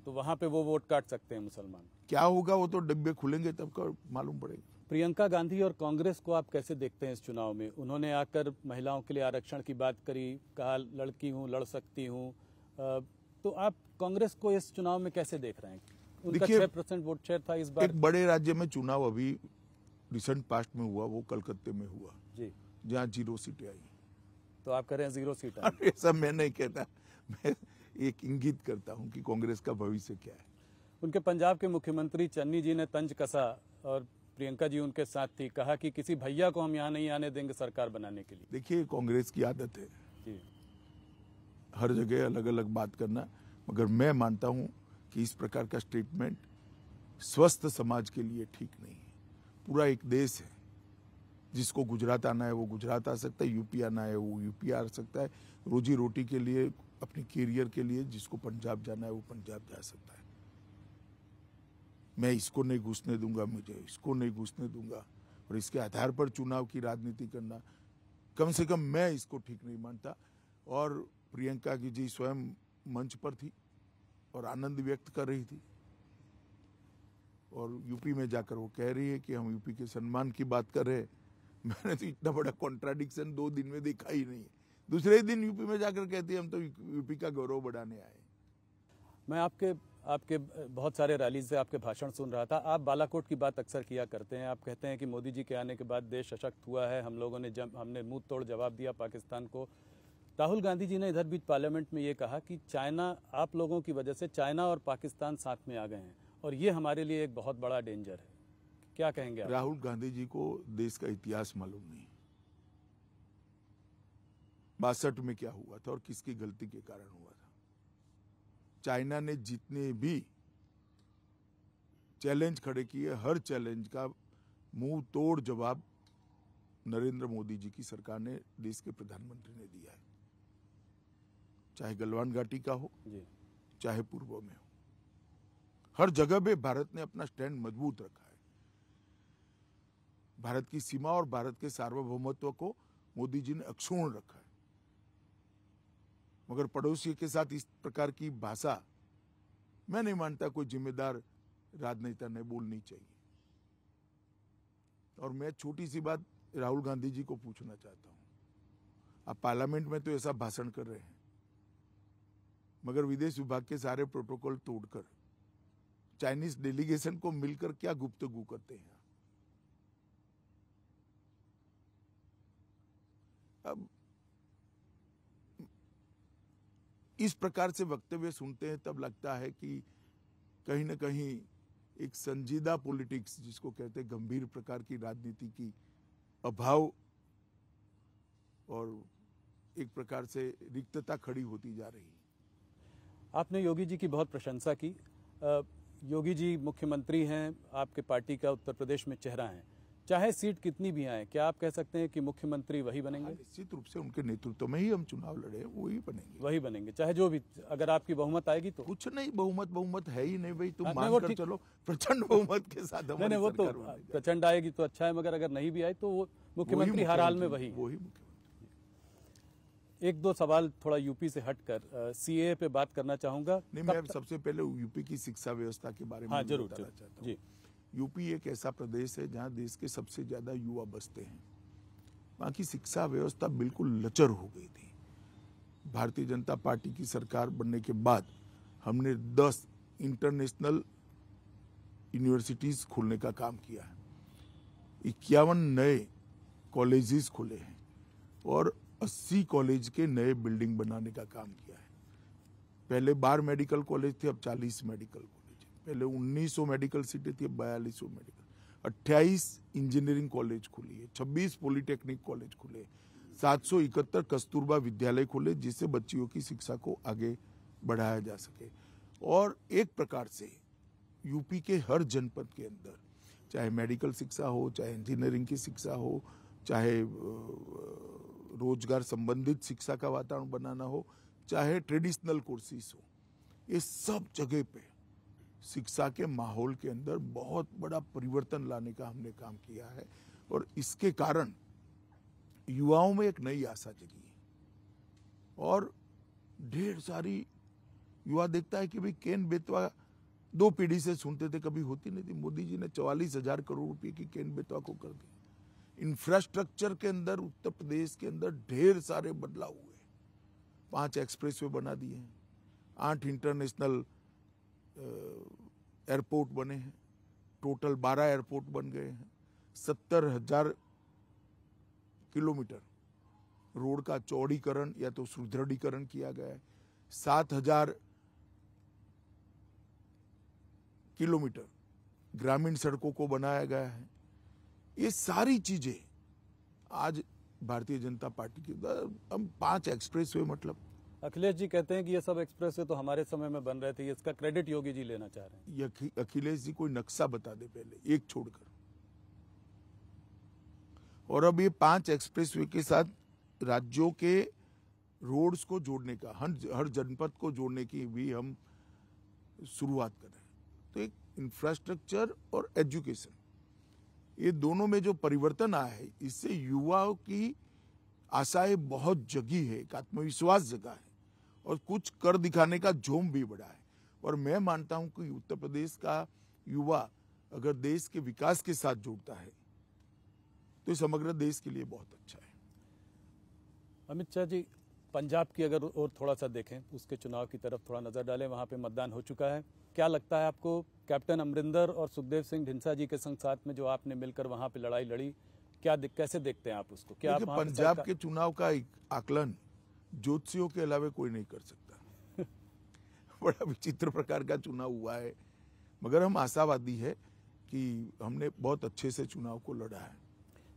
तो वहां पे वो वोट काट सकते हैं मुसलमान। क्या होगा वो तो डिब्बे खुलेंगे तब का मालूम पड़ेगा। प्रियंका गांधी और कांग्रेस को आप कैसे देखते हैं इस चुनाव में? उन्होंने आकर महिलाओं के लिए आरक्षण की बात करी, कहा लड़की हूं, लड़ सकती हूं। तो आप कांग्रेस को इस चुनाव में कैसे देख रहे हैं? उनका 6% वोट शेयर था इस बार। एक बड़े राज्य में चुनाव अभी रिसेंट पास्ट में हुआ, वो कलकत्ते में हुआ जी, जहाँ 0 सीटें आई। तो आप कह रहे हैं 0 सीट? ऐसा मैं नहीं कहता, मैं एक इंगित करता हूँ कि कांग्रेस का भविष्य क्या है। उनके पंजाब के मुख्यमंत्री चन्नी जी ने तंज कसा और प्रियंका जी उनके साथ थी, कहा कि किसी भैया को हम यहाँ नहीं आने देंगे सरकार बनाने के लिए। देखिए, कांग्रेस की आदत है जी, हर जगह अलग अलग बात करना, मगर मैं मानता हूँ कि इस प्रकार का स्टेटमेंट स्वस्थ समाज के लिए ठीक नहीं है। पूरा एक देश है, जिसको गुजरात आना है वो गुजरात आ सकता है, यूपी आना है वो यूपी आ सकता है, रोजी रोटी के लिए, अपने कैरियर के लिए जिसको पंजाब जाना है वो पंजाब जा सकता है। मैं इसको नहीं घुसने दूंगा, मुझे इसको नहीं घुसने दूंगा, और इसके आधार पर चुनाव की राजनीति करना, कम से कम मैं इसको ठीक नहीं मानता। और प्रियंका की जी स्वयं मंच पर थी और आनंद व्यक्त कर रही थी, और यूपी में जाकर वो कह रही है कि हम यूपी के सम्मान की बात कर रहे हैं। मैंने तो इतना बड़ा कॉन्ट्राडिक्शन 2 दिन में देखा ही नहीं है। दूसरे दिन यूपी में जाकर कहती है हम तो यूपी का गौरव बढ़ाने आए। मैं आपके बहुत सारे रैलीज से आपके भाषण सुन रहा था। आप बालाकोट की बात अक्सर किया करते हैं। आप कहते हैं कि मोदी जी के आने के बाद देश सशक्त हुआ है, हम लोगों ने हमने मुंह तोड़ जवाब दिया पाकिस्तान को। राहुल गांधी जी ने इधर बीच पार्लियामेंट में ये कहा कि चाइना, आप लोगों की वजह से चाइना और पाकिस्तान साथ में आ गए हैं और ये हमारे लिए एक बहुत बड़ा डेंजर है। क्या कहेंगे आप? राहुल गांधी जी को देश का इतिहास मालूम नहीं। 62 में क्या हुआ था और किसकी गलती के कारण हुआ था। चाइना ने जितने भी चैलेंज खड़े किए, हर चैलेंज का मुंह तोड़ जवाब नरेंद्र मोदी जी की सरकार ने, देश के प्रधानमंत्री ने दिया है। चाहे गलवान घाटी का हो जी, चाहे पूर्व में हो, हर जगह पे भारत ने अपना स्टैंड मजबूत रखा है। भारत की सीमा और भारत के सार्वभौमत्व को मोदी जी ने अक्षुण्ण रखा है। मगर पड़ोसी के साथ इस प्रकार की भाषा मैं नहीं मानता कोई जिम्मेदार राजनेता ने बोलनी चाहिए। और मैं छोटी सी बात राहुल गांधी जी को पूछना चाहता हूं, आप पार्लियामेंट में तो ऐसा भाषण कर रहे हैं, मगर विदेश विभाग के सारे प्रोटोकॉल तोड़कर चाइनीज डेलीगेशन को मिलकर क्या गुफ्तगू करते हैं। अब इस प्रकार से वक्तव्य सुनते हैं तब लगता है कि कहीं ना कहीं एक संजीदा पॉलिटिक्स, जिसको कहते हैं गंभीर प्रकार की राजनीति की अभाव और एक प्रकार से रिक्तता खड़ी होती जा रही है। आपने योगी जी की बहुत प्रशंसा की। योगी जी मुख्यमंत्री हैं, आपके पार्टी का उत्तर प्रदेश में चेहरा है। चाहे सीट कितनी भी आए, क्या आप कह सकते हैं कि मुख्यमंत्री वही बनेंगे? निश्चित रूप से उनके नेतृत्व में ही हम चुनाव लड़े, वही बनेंगे। वही बनेंगे, चाहे जो भी, अगर आपकी बहुमत आएगी तो। कुछ नहीं, बहुमत है ही नहीं भाई, तुम हाँ, मानकर चलो प्रचंड बहुमत के साथ हमारी नहीं, वो तो सरकार बनेगी। प्रचंड आएगी तो अच्छा है, मगर अगर नहीं भी आए तो वो मुख्यमंत्री हर हाल में वही। एक दो सवाल थोड़ा यूपी से हटकर सीए पे बात करना चाहूंगा। नहीं, मैं सबसे पहले यूपी की शिक्षा व्यवस्था के बारे में जरूर बताना चाहता हूँ। जी, यूपी एक ऐसा प्रदेश है जहाँ देश के सबसे ज्यादा युवा बसते हैं। वहाँ की शिक्षा व्यवस्था बिल्कुल लचर हो गई थी। भारतीय जनता पार्टी की सरकार बनने के बाद हमने 10 इंटरनेशनल यूनिवर्सिटीज खोलने का काम किया है, 51 नए कॉलेजेस खुले हैं और 80 कॉलेज के नए बिल्डिंग बनाने का काम किया है। पहले 12 मेडिकल कॉलेज थे, अब 40 मेडिकल कॉलेज है। पहले 1900 मेडिकल सीटें थी, अब 4200 मेडिकल। 28 इंजीनियरिंग कॉलेज खुली है, 26 पॉलिटेक्निक कॉलेज खुले, 771 कस्तूरबा विद्यालय खुले जिससे बच्चियों की शिक्षा को आगे बढ़ाया जा सके। और एक प्रकार से यूपी के हर जनपद के अंदर, चाहे मेडिकल शिक्षा हो, चाहे इंजीनियरिंग की शिक्षा हो, चाहे रोजगार संबंधित शिक्षा का वातावरण बनाना हो, चाहे ट्रेडिशनल कोर्सेज हो, ये सब जगह पे शिक्षा के माहौल के अंदर बहुत बड़ा परिवर्तन लाने का हमने काम किया है। और इसके कारण युवाओं में एक नई आशा जगी है और ढेर सारी युवा देखता है कि भाई केन बेतवा 2 पीढ़ी से सुनते थे, कभी होती नहीं थी। मोदी जी ने 44,000 करोड़ रुपए की केन बेतवा को कर दिया। इंफ्रास्ट्रक्चर के अंदर उत्तर प्रदेश के अंदर ढेर सारे बदलाव हुए। 5 एक्सप्रेसवे बना दिए हैं, 8 इंटरनेशनल एयरपोर्ट बने हैं, टोटल 12 एयरपोर्ट बन गए हैं, 70,000 किलोमीटर रोड का चौड़ीकरण या तो सुदृढ़ीकरण किया गया है, 7,000 किलोमीटर ग्रामीण सड़कों को बनाया गया है। ये सारी चीजें आज भारतीय जनता पार्टी की, हम 5 एक्सप्रेसवे, मतलब अखिलेश जी कहते हैं कि ये सब एक्सप्रेसवे तो हमारे समय में बन रहे थे, इसका क्रेडिट योगी जी लेना चाह रहे हैं। ये अखिलेश जी कोई नक्शा बता दे पहले, एक छोड़कर। और अब ये 5 एक्सप्रेसवे के साथ राज्यों के रोड्स को जोड़ने का, हर जनपद को जोड़ने की भी हम शुरुआत कर रहे हैं। तो एक इंफ्रास्ट्रक्चर और एजुकेशन, ये दोनों में जो परिवर्तन आया है, इससे युवाओं की आशाएं बहुत जगी है, एक आत्मविश्वास जगा है और कुछ कर दिखाने का जोम भी बढ़ा है। और मैं मानता हूं कि उत्तर प्रदेश का युवा अगर देश के विकास के साथ जुड़ता है तो समग्र देश के लिए बहुत अच्छा है। अमित शाह जी, पंजाब की अगर और थोड़ा सा देखें, उसके चुनाव की तरफ थोड़ा नजर डालें, वहां पे मतदान हो चुका है। क्या लगता है आपको, कैप्टन अमरिंदर और सुखदेव सिंह ढींसा जी के संग साथ में जो आपने मिलकर वहां पे लड़ाई लड़ी, कैसे देखते हैं आप उसको? क्या आप पंजाब के चुनाव का आकलन ज्योतिषियों के अलावा कोई नहीं कर सकता। बड़ा विचित्र प्रकार का चुनाव हुआ है, मगर हम आशावादी है कि हमने बहुत अच्छे से चुनाव को लड़ा है।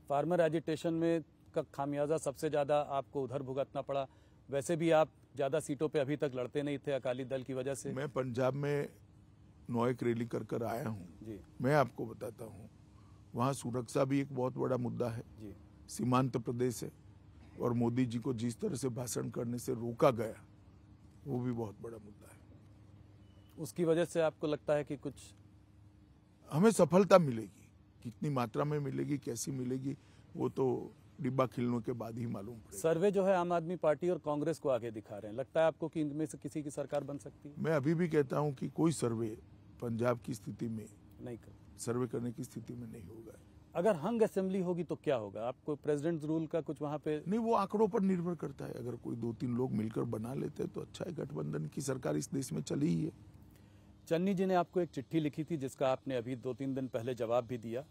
फार्मर एजिटेशन में का खामियाजा सबसे ज्यादा आपको उधर भुगतना पड़ा। वैसे भी आप ज्यादा सीटों पे अभी तक लड़ते नहीं थे अकाली दल की वजह से। मैं पंजाब में 9 एक रैली कर आया हूँ जी। मैं आपको बताता हूँ, वहाँ सुरक्षा भी एक बहुत बड़ा मुद्दा है जी। सीमांत प्रदेश है और मोदी जी को जिस तरह से भाषण करने से रोका गया, वो भी बहुत बड़ा मुद्दा है। उसकी वजह से आपको लगता है कि कुछ हमें सफलता मिलेगी, कितनी मात्रा में मिलेगी, कैसी मिलेगी, वो तो डिब्बा खिलने के बाद ही मालूम पड़ेगा। सर्वे जो है आम आदमी पार्टी और कांग्रेस को आगे दिखा रहे हैं, लगता है आपको कि इनमें से किसी की सरकार बन सकती है? मैं अभी भी कहता हूं कि कोई सर्वे पंजाब की स्थिति में नहीं सर्वे करने की स्थिति में नहीं होगा। अगर हंग असेंबली होगी तो क्या होगा? आपको प्रेसिडेंट रूल का कुछ वहां पे नहीं, वो आंकड़ों पर निर्भर करता है। अगर कोई 2-3 लोग मिलकर बना लेते हैं तो अच्छा है। गठबंधन की सरकार इस देश में चली ही है। चन्नी जी ने आपको एक चिट्ठी लिखी थी जिसका आपने अभी 2-3 दिन पहले जवाब भी दिया।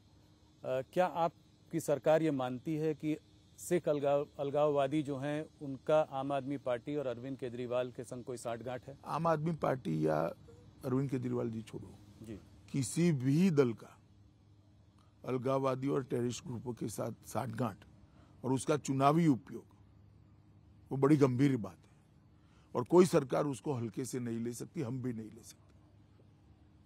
क्या आपकी सरकार ये मानती है कि सिख अलगाववादी जो हैं उनका आम आदमी पार्टी और अरविंद केजरीवाल के संग कोई साठगांठ है? आम आदमी पार्टी या अरविंद केजरीवाल जी छोड़ो जी, किसी भी दल का अलगाववादी और टेररिस्ट ग्रुपों के साथ साठगांठ और उसका चुनावी उपयोग, वो बड़ी गंभीर बात है और कोई सरकार उसको हल्के से नहीं ले सकती, हम भी नहीं ले सकते।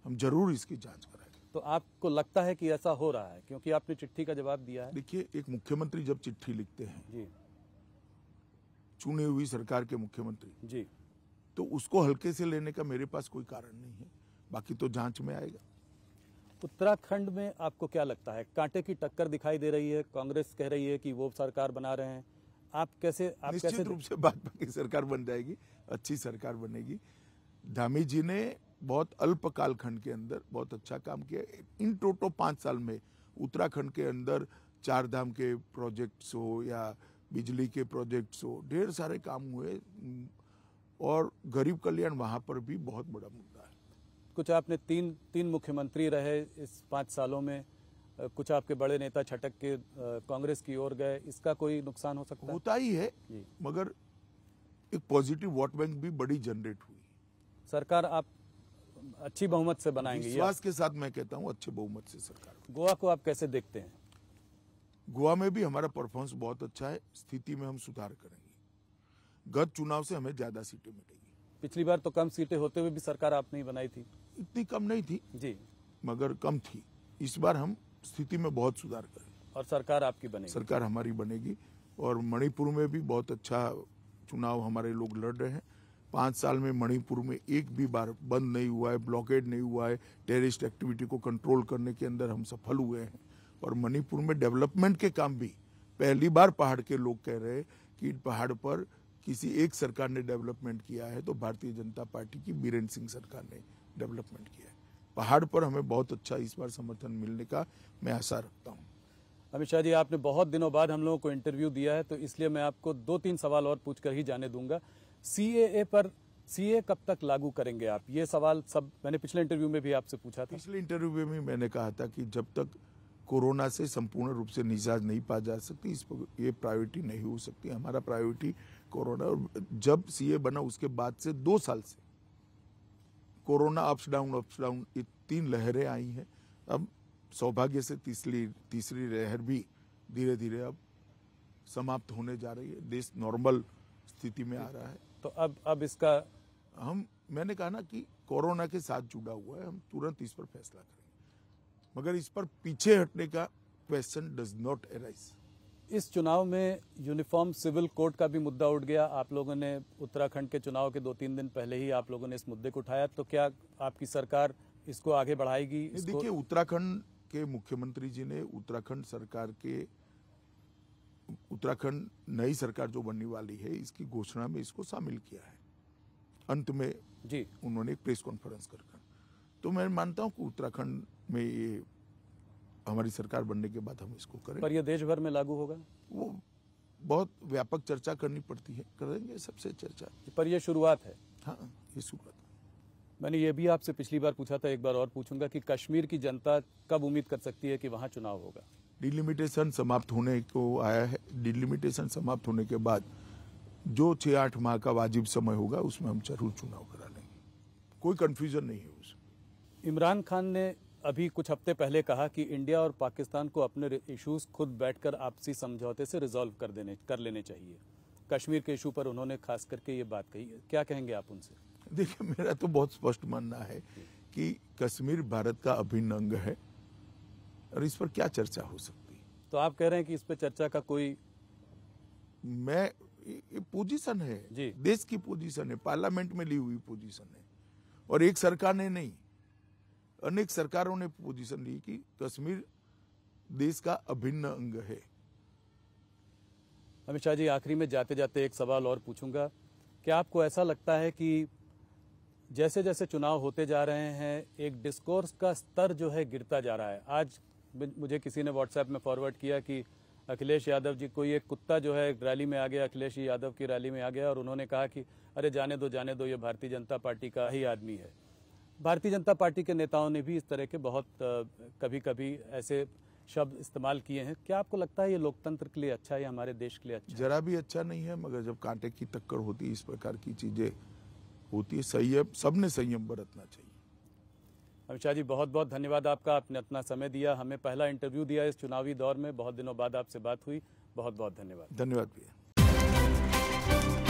हम जरूर इसकी जांच कराएंगे। तो आपको लगता है कि ऐसा हो रहा है क्योंकि आपने चिट्ठी का जवाब दिया है? देखिए, एक मुख्यमंत्री जब चिट्ठी लिखते हैं जी, चुनी हुई सरकार के मुख्यमंत्री जी, तो उसको हल्के से लेने का मेरे पास कोई कारण नहीं है, बाकी तो जांच में आएगा। उत्तराखंड में आपको क्या लगता है? कांटे की टक्कर दिखाई दे रही है, कांग्रेस कह रही है कि वो सरकार बना रहे हैं, आप कैसे निश्चित रूप से भाजपा की सरकार बन जाएगी, अच्छी सरकार बनेगी। धामी जी ने बहुत अल्प कालखंड के अंदर बहुत अच्छा काम किया। इन टोटो 5 साल में उत्तराखंड के अंदर 4 धाम के प्रोजेक्ट्स हो या बिजली के प्रोजेक्ट्स हो, ढेर सारे काम हुए और गरीब कल्याण वहां पर भी बहुत बड़ा मुद्दा है। कुछ आपने तीन मुख्यमंत्री रहे इस 5 सालों में, कुछ आपके बड़े नेता छटक के कांग्रेस की ओर गए, इसका कोई नुकसान हो सकता है? होता ही है, मगर एक पॉजिटिव वोट बैंक भी बड़ी जनरेट हुई। सरकार आप अच्छी बहुमत से बनाएंगे? विश्वास के साथ मैं कहता हूं अच्छे बहुमत से सरकार। गोवा को आप कैसे देखते हैं? गोवा में भी हमारा परफॉर्मेंस बहुत अच्छा है, स्थिति में हम सुधार करेंगे। गत चुनाव से हमें ज्यादा सीटें मिलेगी। पिछली बार तो कम सीटें होते हुए भी सरकार आपने ही बनाई थी। इतनी कम नहीं थी जी, मगर कम थी। इस बार हम स्थिति में बहुत सुधार करेंगे और सरकार आपकी बनेगी। सरकार हमारी बनेगी। और मणिपुर में भी बहुत अच्छा चुनाव हमारे लोग लड़ रहे हैं। 5 साल में मणिपुर में एक भी बार बंद नहीं हुआ है, ब्लॉकेड नहीं हुआ है। टेररिस्ट एक्टिविटी को कंट्रोल करने के अंदर हम सफल हुए हैं। और मणिपुर में डेवलपमेंट के काम भी पहली बार पहाड़ के लोग कह रहे हैं कि पहाड़ पर किसी एक सरकार ने डेवलपमेंट किया है तो भारतीय जनता पार्टी की बीरेन्द्र सिंह सरकार ने डेवलपमेंट किया है। पहाड़ पर हमें बहुत अच्छा इस बार समर्थन मिलने का मैं आशा रखता हूँ। अमित शाह जी, आपने बहुत दिनों बाद हम लोगों को इंटरव्यू दिया है, तो इसलिए मैं आपको 2-3 सवाल और पूछकर ही जाने दूंगा। सीएए पर, सीए कब तक लागू करेंगे आप? ये सवाल सब मैंने पिछले इंटरव्यू में भी आपसे पूछा था। पिछले इंटरव्यू में भी मैंने कहा था कि जब तक कोरोना से संपूर्ण रूप से निजात नहीं पा जा सकती, इस पर ये प्रायोरिटी नहीं हो सकती। हमारा प्रायोरिटी कोरोना। और जब सीए बना उसके बाद से 2 साल से कोरोना अप्स डाउन ये 3 लहरें आई हैं। अब सौभाग्य से तीसरी लहर भी धीरे धीरे अब समाप्त होने जा रही है। देश नॉर्मल स्थिति में आ रहा है। तो अब इसका मैंने कहा ना कि कोरोना के साथ जुड़ा हुआ है, हम तुरंत इस पर फैसला करेंगे, मगर इस पर पीछे हटने का क्वेश्चन डज नॉट अराइज। इस चुनाव में यूनिफॉर्म सिविल कोड का भी मुद्दा उठ गया। आप लोगों ने उत्तराखंड के चुनाव के 2-3 दिन पहले ही आप लोगों ने इस मुद्दे को उठाया, तो क्या आपकी सरकार इसको आगे बढ़ाएगी? देखिए, उत्तराखंड के मुख्यमंत्री जी ने उत्तराखंड नई सरकार जो बनने वाली है इसकी घोषणा में इसको शामिल किया है। अंत में जी उन्होंने एक प्रेस कॉन्फ्रेंस कर, तो मैं मानता हूं कि उत्तराखंड में ये हमारी सरकार बनने के बाद हम इसको करें। पर ये देश भर में लागू होगा? वो बहुत व्यापक चर्चा करनी पड़ती है, करेंगे सबसे चर्चा। पर ये शुरुआत है। हाँ, ये शुरुआत। मैंने ये भी आपसे पिछली बार पूछा था, एक बार और पूछूंगा कि कश्मीर की जनता कब उम्मीद कर सकती है कि वहां चुनाव होगा? डिलिमिटेशन समाप्त होने को आया है। डिलिमिटेशन समाप्त होने के बाद जो 6-8 माह का वाजिब समय होगा उसमें हम जरूर चुनाव करा लेंगे। कोई कंफ्यूजन नहीं है उसमें। इमरान खान ने अभी कुछ हफ्ते पहले कहा कि इंडिया और पाकिस्तान को अपने इश्यूज खुद बैठकर आपसी समझौते से रिजॉल्व कर लेने चाहिए। कश्मीर के इशू पर उन्होंने खास करके ये बात कही है, क्या कहेंगे आप उनसे? देखिए, मेरा तो बहुत स्पष्ट मानना है कि कश्मीर भारत का अभिन्न अंग है और इस पर क्या चर्चा हो सकती है। तो आप कह रहे हैं कि इस पर चर्चा का कोई, ये पोजीशन है जी, देश की पोजीशन है, पार्लियामेंट में ली हुई पोजीशन है। और एक सरकार ने नहीं, अनेक सरकारों ने पोजीशन ली कि कश्मीर देश का अभिन्न अंग है। अमित शाह जी, आखिरी में जाते जाते एक सवाल और पूछूंगा। क्या आपको ऐसा लगता है कि जैसे जैसे चुनाव होते जा रहे हैं एक डिस्कोर्स का स्तर जो है गिरता जा रहा है? आज मुझे किसी ने व्हाट्सएप में फॉरवर्ड किया कि अखिलेश यादव जी, कोई एक कुत्ता जो है रैली में आ गया, अखिलेश यादव की रैली में आ गया और उन्होंने कहा कि अरे जाने दो, ये भारतीय जनता पार्टी का ही आदमी है। भारतीय जनता पार्टी के नेताओं ने भी इस तरह के बहुत कभी कभी ऐसे शब्द इस्तेमाल किए हैं। क्या आपको लगता है ये लोकतंत्र के लिए अच्छा है, हमारे देश के लिए अच्छा? जरा भी अच्छा नहीं है, मगर जब कांटे की टक्कर होती है, इस प्रकार की चीजें होती है, संयम, सबने संयम बरतना चाहिए। अमित शाह जी, बहुत बहुत धन्यवाद आपका, आपने अपना समय दिया, हमें पहला इंटरव्यू दिया इस चुनावी दौर में। बहुत दिनों बाद आपसे बात हुई, बहुत बहुत धन्यवाद। धन्यवाद भैया।